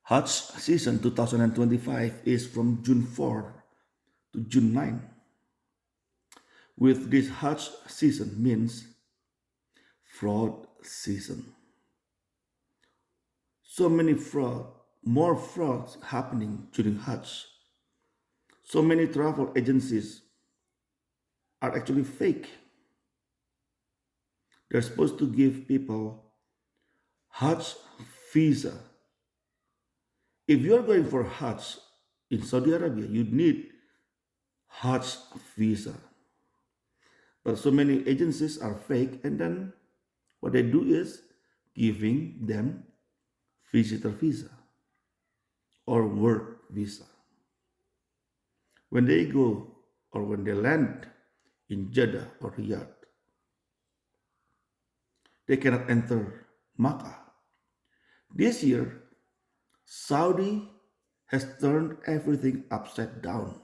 Hajj season 2025 is from June 4 to June 9. With this Hajj season means fraud season. So many fraud, more frauds happening during Hajj. So many travel agencies are actually fake. They're supposed to give people Hajj visa. If you're going for Hajj in Saudi Arabia, you need Hajj visa. But so many agencies are fake, and then what they do is giving them visitor visa or work visa. When they go or when they land in Jeddah or Riyadh, they cannot enter Makkah. This year, Saudi has turned everything upside down.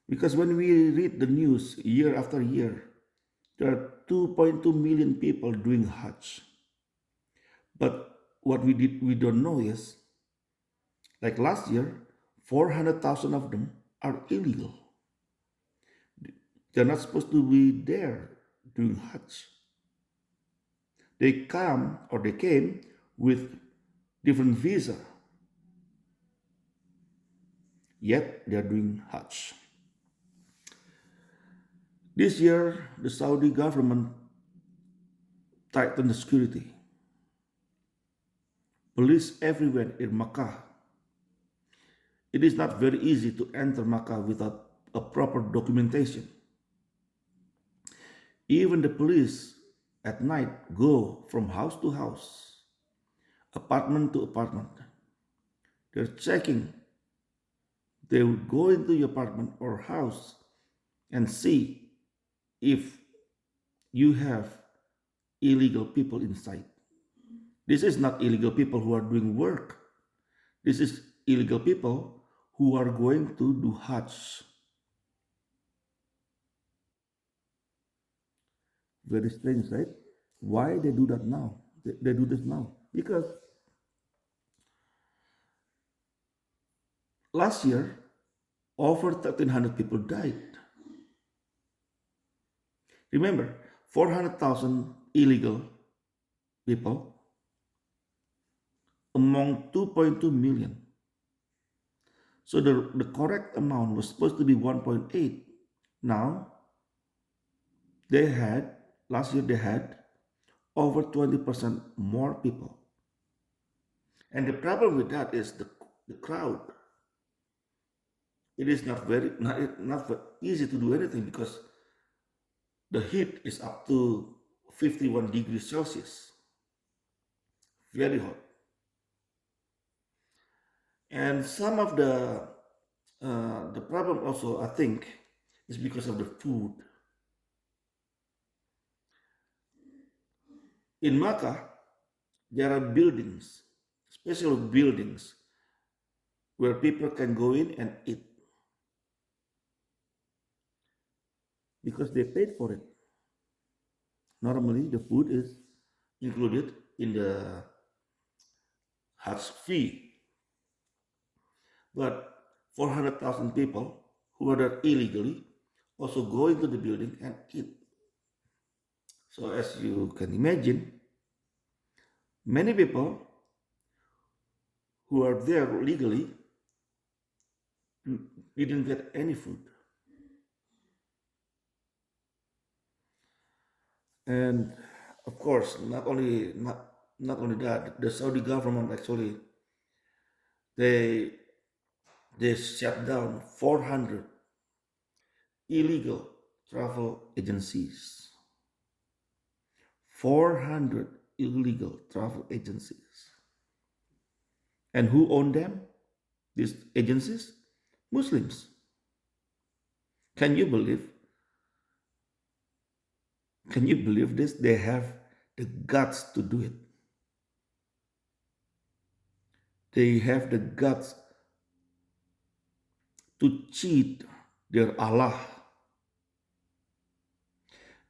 Because when we read the news year after year, there are 2.2 million people doing Hajj. But what we don't know is, like last year, 400,000 of them are illegal. They're not supposed to be there doing Hajj. They came with different visa, yet they are doing Hajj. This year, the Saudi government tightened the security. Police everywhere in Makkah. It is not very easy to enter Makkah without a proper documentation. Even the police at night go from house to house, apartment to apartment. They're checking. They will go into your apartment or house and see if you have illegal people inside. This is not illegal people who are doing work. This is illegal people who are going to do Hajj. Very strange, right? Why they do that now? They do this now because last year over 1,300 people died. Remember, 400,000 illegal people among 2.2 million. So the correct amount was supposed to be 1.8. Now they had last year they had over 20% more people. And the problem with that is the crowd. It is not very easy to do anything because the heat is up to 51 degrees Celsius. Very hot. And some of the problem also I think is because of the food. In Makkah, there are buildings, special buildings where people can go in and eat because they paid for it. Normally, the food is included in the Hajj fee, but 400,000 people who are there illegally also go into the building and eat. So, as you can imagine, many people who are there legally didn't get any food. And of course, not only that, the Saudi government actually they they shut down 400 illegal travel agencies. 400 illegal travel agencies. And who own them? These agencies? Muslims. Can you believe? Can you believe this? They have the guts to do it. They have the guts to cheat their Allah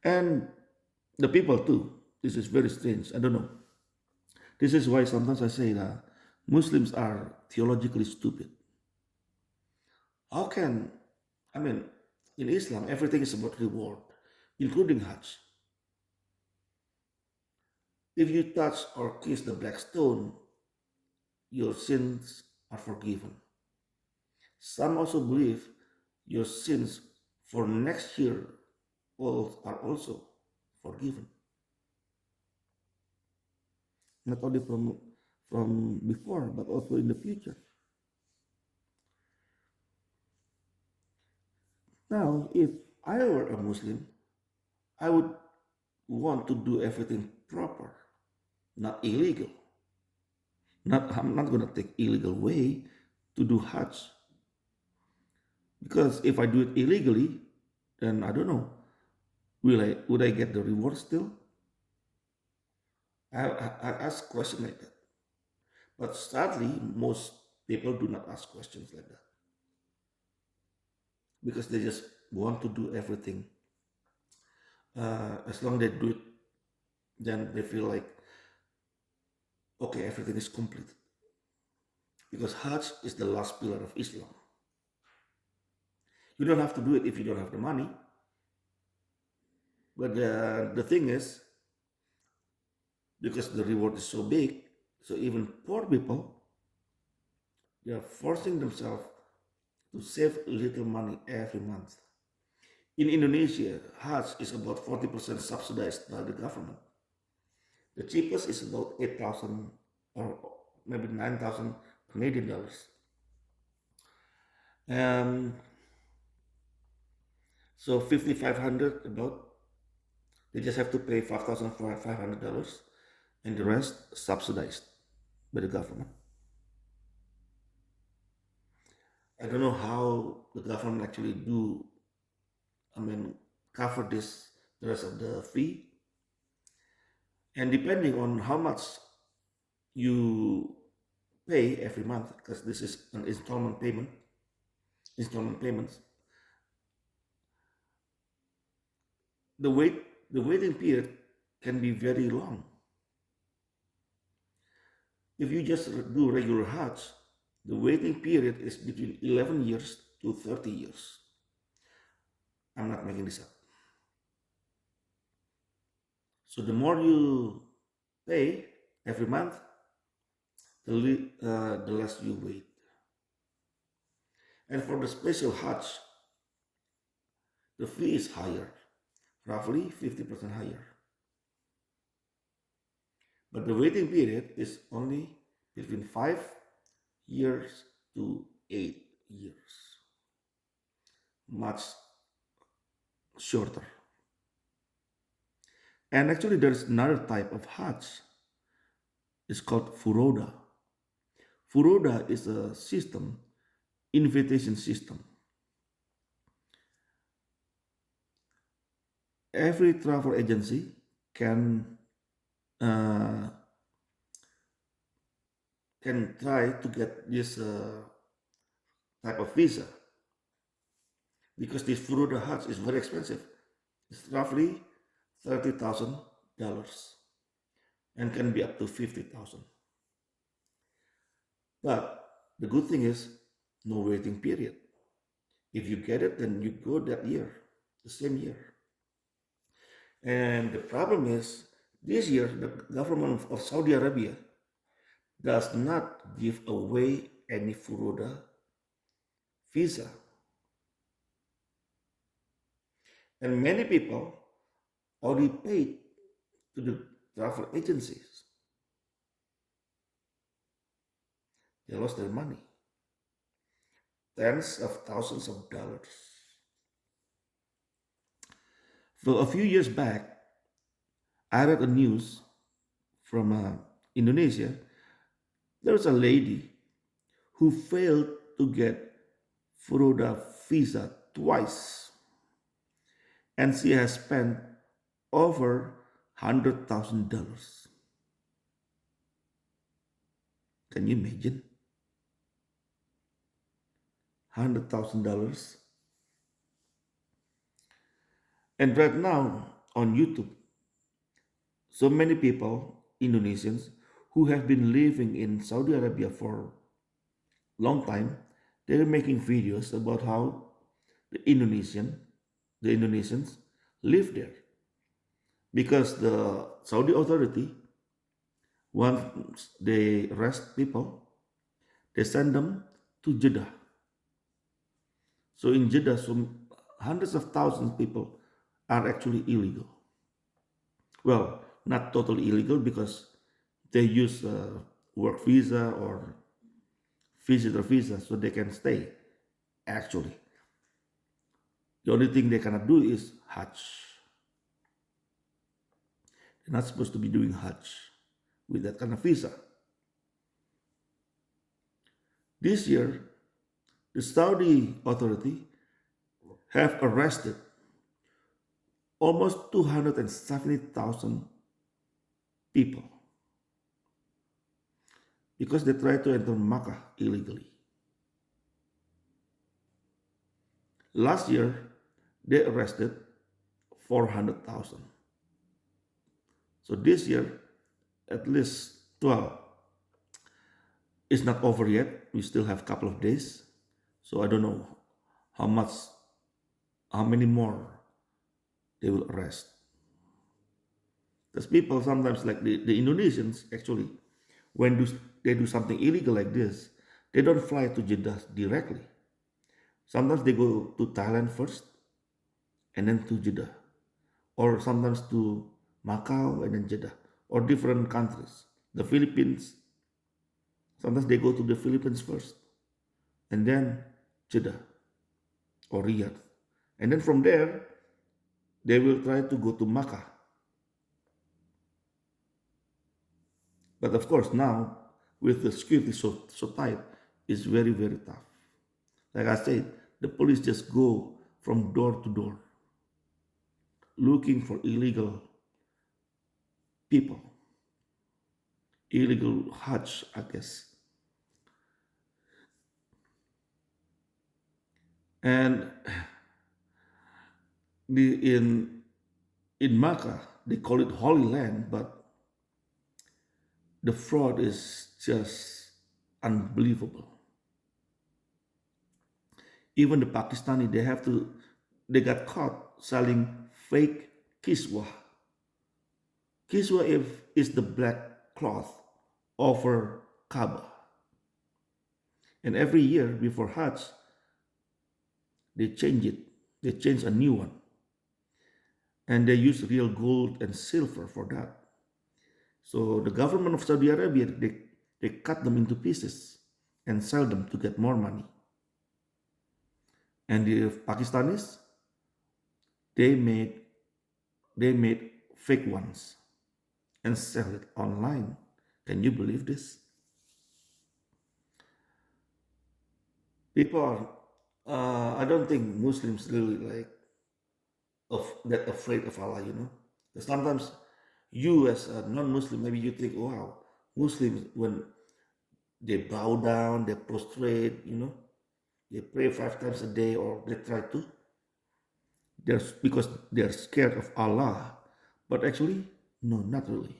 and the people too. This is very strange. I don't know. This is why sometimes I say that Muslims are theologically stupid. How can, I mean, in Islam, everything is about reward, including Hajj. If you touch or kiss the black stone, your sins are forgiven. Some also believe your sins for next year all are also forgiven, not only from before, but also in the future. Now, if I were a Muslim, I would want to do everything proper, not illegal. I'm not going to take illegal way to do Hajj because if I do it illegally, then I don't know. Would I get the reward still? I ask questions like that. But sadly, most people do not ask questions like that because they just want to do everything. As long as they do it, then they feel like okay, everything is complete because Hajj is the last pillar of Islam. You don't have to do it if you don't have the money. But the thing is, because the reward is so big, so even poor people, they are forcing themselves to save little money every month. In Indonesia, Hajj is about 40% subsidized by the government. The cheapest is about 8,000 or maybe 9,000 Canadian dollars. Um, so 5,500 about, they just have to pay $5,500 and the rest subsidized by the government. I don't know how the government actually do, I mean, cover this, the rest of the fee. And depending on how much you pay every month, because this is an installment payments, the waiting period can be very long. If you just do regular Hajj, the waiting period is between 11 years to 30 years. I'm not making this up. So the more you pay every month, the less you wait. And for the special Hajj, the fee is higher, roughly 50% higher. But the waiting period is only between 5 years to 8 years, much shorter. And actually, there's another type of Hajj. It's called Furoda. Furoda is a system, invitation system. Every travel agency can uh, can try to get this type of visa because this Furoda Hajj is very expensive. It's roughly $30,000 and can be up to 50,000. But the good thing is no waiting period. If you get it, then you go that year, the same year. And the problem is this year the government of Saudi Arabia does not give away any Furoda visa. And many people already paid to the travel agencies. They lost their money, tens of thousands of dollars. So a few years back, I read a news from Indonesia. There was a lady who failed to get Furoda visa twice, and she has spent over $100,000. Can you imagine? $100,000. And right now on YouTube, so many people, Indonesians, who have been living in Saudi Arabia for a long time, they're making videos about how the Indonesian, the Indonesians live there because the Saudi authority, once they arrest people, they send them to Jeddah. So in Jeddah, hundreds of thousands of people are actually illegal. Well, not totally illegal because they use work visa or visitor visa so they can stay. Actually, the only thing they cannot do is Hajj. They're not supposed to be doing Hajj with that kind of visa. This year, the Saudi authority have arrested almost 270,000 people because they tried to enter Makkah illegally. Last year, they arrested 400,000. So this year, at least 12. It's not over yet. We still have a couple of days. So I don't know how much, how many more they will arrest. Because people sometimes, like the Indonesians, actually, when they do something illegal like this, they don't fly to Jeddah directly. Sometimes they go to Thailand first and then to Jeddah, or sometimes to Macau and then Jeddah, or different countries. The Philippines, sometimes they go to the Philippines first and then Jeddah or Riyadh. And then from there, they will try to go to Makkah. But of course, now with the security so tight, it's very, very tough. Like I said, the police just go from door to door looking for illegal people, illegal Hajj, I guess. And the, in Makkah, they call it Holy Land, but the fraud is just unbelievable. Even the Pakistani, they got caught selling fake kiswa. Kiswa is the black cloth over Kaaba. And every year before Hajj, they change it. They change a new one. And they use real gold and silver for that. So the government of Saudi Arabia, they cut them into pieces and sell them to get more money. And the Pakistanis, they made fake ones and sell it online. Can you believe this? People are, I don't think Muslims really like that afraid of Allah, you know. Sometimes you as a non-Muslim, maybe you think, wow, Muslims, when they bow down, they prostrate, you know, they pray 5 times a day, or they try to, because they're scared of Allah. But actually, no, not really.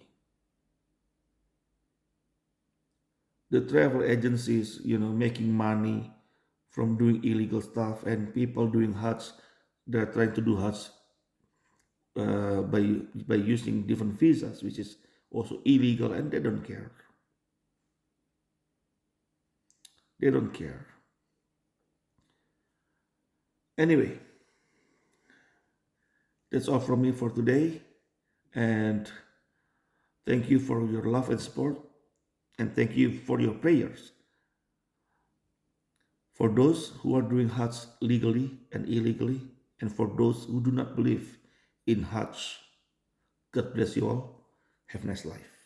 The travel agencies, you know, making money from doing illegal stuff, and people doing Hajj, they're trying to do Hajj by using different visas, which is also illegal, and they don't care. They don't care. Anyway, that's all from me for today, and thank you for your love and support, and thank you for your prayers. For those who are doing Hajj legally and illegally, and for those who do not believe in Hajj, God bless you all. Have a nice life.